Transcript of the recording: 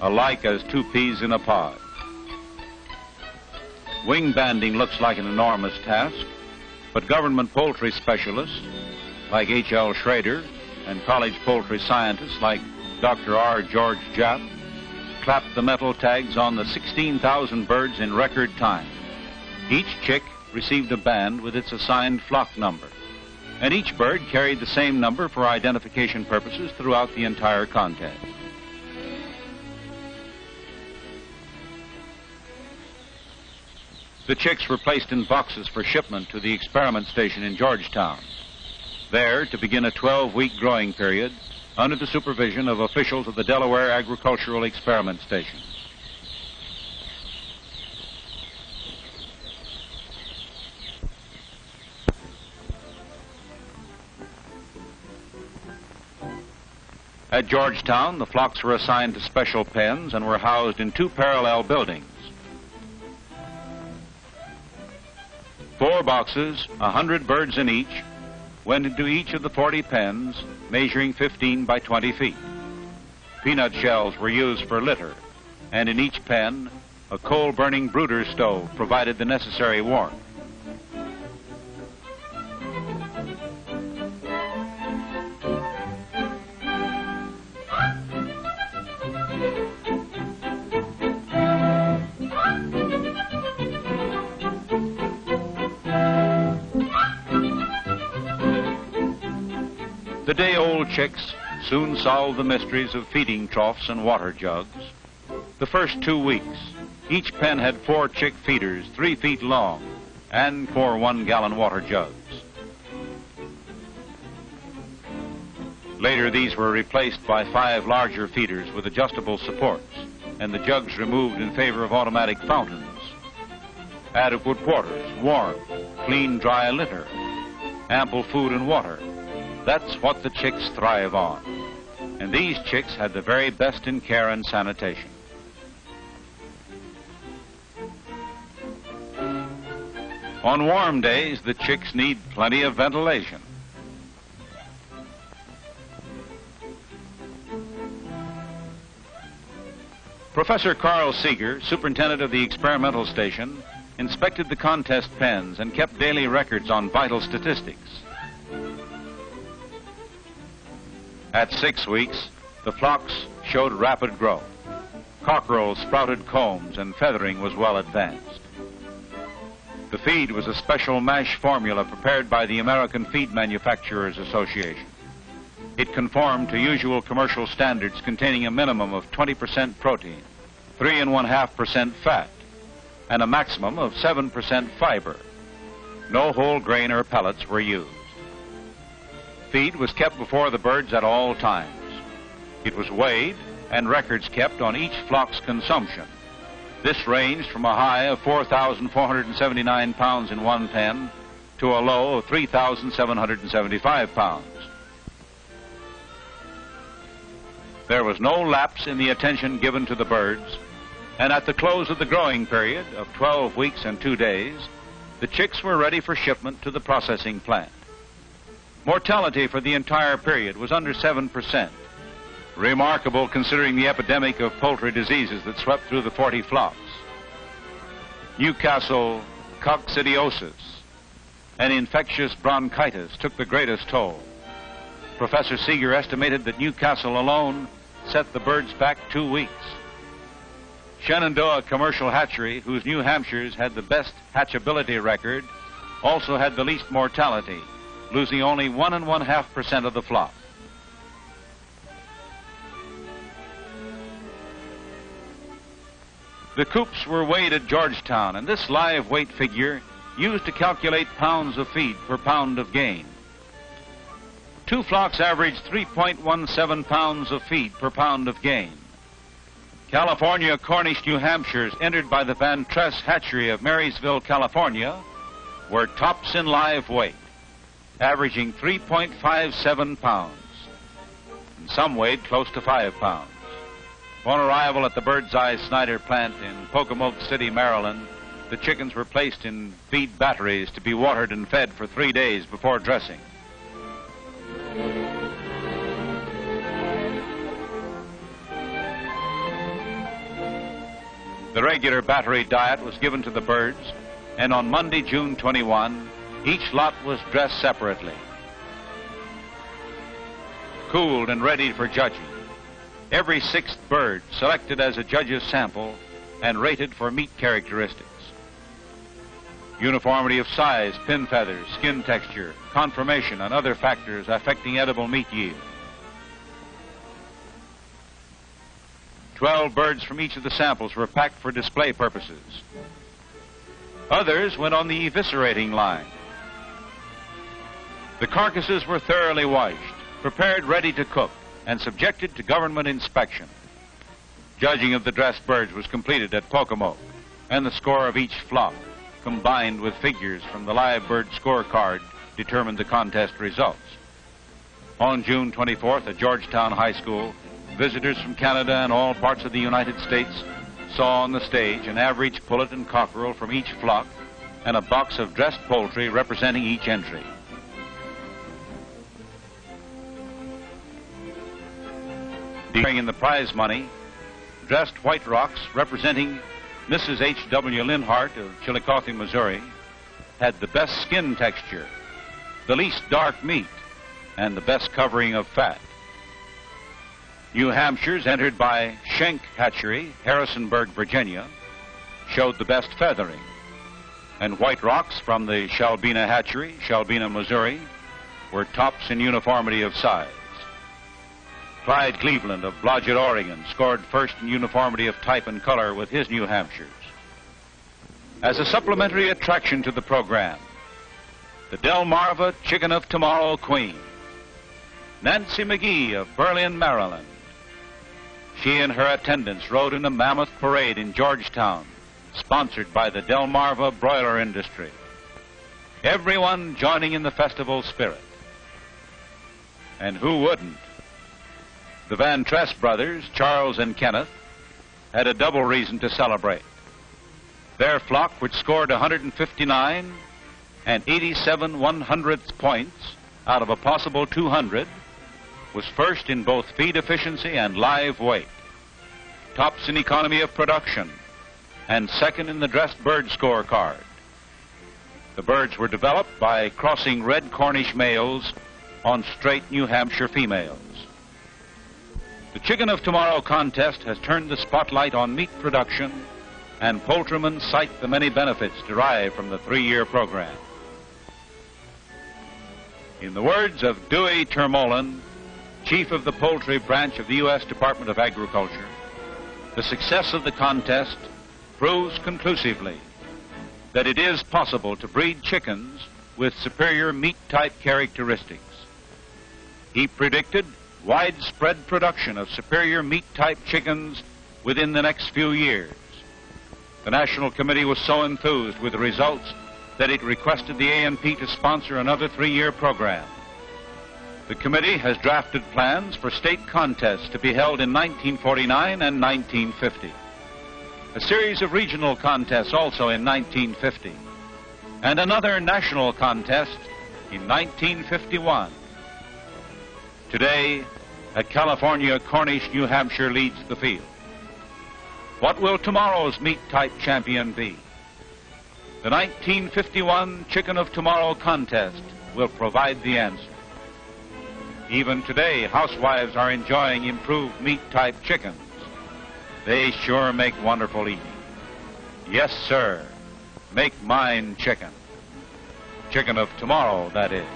alike as two peas in a pod. Wing banding looks like an enormous task, but government poultry specialists like H.L. Schrader and college poultry scientists like Dr. R. George Japp clapped the metal tags on the 16,000 birds in record time. Each chick received a band with its assigned flock number, and each bird carried the same number for identification purposes throughout the entire contest. The chicks were placed in boxes for shipment to the experiment station in Georgetown, there to begin a 12-week growing period under the supervision of officials of the Delaware Agricultural Experiment Station. At Georgetown, the flocks were assigned to special pens and were housed in two parallel buildings. 4 boxes, 100 birds in each, went into each of the 40 pens, measuring 15 by 20 feet. Peanut shells were used for litter, and in each pen, a coal-burning brooder stove provided the necessary warmth. The day-old chicks soon solved the mysteries of feeding troughs and water jugs. The first 2 weeks, each pen had 4 chick feeders 3 feet long and 4 one-gallon water jugs. Later, these were replaced by 5 larger feeders with adjustable supports and the jugs removed in favor of automatic fountains. Adequate quarters, warmth, clean, dry litter, ample food and water. That's what the chicks thrive on. And these chicks had the very best in care and sanitation. On warm days, the chicks need plenty of ventilation. Professor Carl Seeger, superintendent of the experimental station, inspected the contest pens and kept daily records on vital statistics. At 6 weeks, the flocks showed rapid growth. Cockerels sprouted combs and feathering was well advanced. The feed was a special mash formula prepared by the American Feed Manufacturers Association. It conformed to usual commercial standards containing a minimum of 20% protein, 3.5% fat, and a maximum of 7% fiber. No whole grain or pellets were used. Feed was kept before the birds at all times. It was weighed and records kept on each flock's consumption. This ranged from a high of 4,479 pounds in one pen to a low of 3,775 pounds. There was no lapse in the attention given to the birds, and at the close of the growing period of 12 weeks and 2 days, the chicks were ready for shipment to the processing plant. Mortality for the entire period was under 7%. Remarkable considering the epidemic of poultry diseases that swept through the 40 flocks. Newcastle coccidiosis, an infectious bronchitis, took the greatest toll. Professor Seeger estimated that Newcastle alone set the birds back 2 weeks. Shenandoah Commercial Hatchery, whose New Hampshires had the best hatchability record, also had the least mortality, losing only 1.5% of the flock. The coops were weighed at Georgetown, and this live weight figure used to calculate pounds of feed per pound of gain. 2 flocks averaged 3.17 pounds of feed per pound of gain. California Cornish New Hampshires, entered by the Van Tress Hatchery of Marysville, California, were tops in live weight, averaging 3.57 pounds, and some weighed close to 5 pounds. On arrival at the Bird's Eye Snyder plant in Pocomoke City, Maryland, the chickens were placed in feed batteries to be watered and fed for 3 days before dressing. The regular battery diet was given to the birds, and on Monday, June 21, each lot was dressed separately, cooled and ready for judging. Every sixth bird selected as a judge's sample and rated for meat characteristics. Uniformity of size, pin feathers, skin texture, conformation, and other factors affecting edible meat yield. 12 birds from each of the samples were packed for display purposes. Others went on the eviscerating line. The carcasses were thoroughly washed, prepared ready to cook, and subjected to government inspection. Judging of the dressed birds was completed at Pocomoke, and the score of each flock, combined with figures from the live bird scorecard, determined the contest results. On June 24th at Georgetown High School, visitors from Canada and all parts of the United States saw on the stage an average pullet and cockerel from each flock and a box of dressed poultry representing each entry. In the prize money, dressed White Rocks representing Mrs. H.W. Linhart of Chillicothe, Missouri, had the best skin texture, the least dark meat, and the best covering of fat. New Hampshires entered by Schenck Hatchery, Harrisonburg, Virginia, showed the best feathering, and White Rocks from the Shalbina Hatchery, Shalbina, Missouri, were tops in uniformity of size. Clyde Cleveland of Blodgett, Oregon, scored first in uniformity of type and color with his New Hampshires. As a supplementary attraction to the program, the Delmarva Chicken of Tomorrow Queen, Nancy McGee of Berlin, Maryland. She and her attendants rode in a mammoth parade in Georgetown, sponsored by the Delmarva broiler industry. Everyone joining in the festival spirit. And who wouldn't? The Van Tress brothers, Charles and Kenneth, had a double reason to celebrate. Their flock, which scored 159 and 87 1/100th points out of a possible 200, was first in both feed efficiency and live weight, tops in economy of production, and second in the dressed bird scorecard. The birds were developed by crossing red Cornish males on straight New Hampshire females. The Chicken of Tomorrow contest has turned the spotlight on meat production, and poultrymen cite the many benefits derived from the 3-year program. In the words of Dewey Termolen, Chief of the Poultry Branch of the U.S. Department of Agriculture, the success of the contest proves conclusively that it is possible to breed chickens with superior meat-type characteristics. He predicted widespread production of superior meat-type chickens within the next few years. The National Committee was so enthused with the results that it requested the A&P to sponsor another 3-year program. The committee has drafted plans for state contests to be held in 1949 and 1950. A series of regional contests also in 1950, and another national contest in 1951. Today, at California, Cornish, New Hampshire leads the field. What will tomorrow's meat-type champion be? The 1951 Chicken of Tomorrow contest will provide the answer. Even today, housewives are enjoying improved meat-type chickens. They sure make wonderful eating. Yes, sir. Make mine chicken. Chicken of Tomorrow, that is.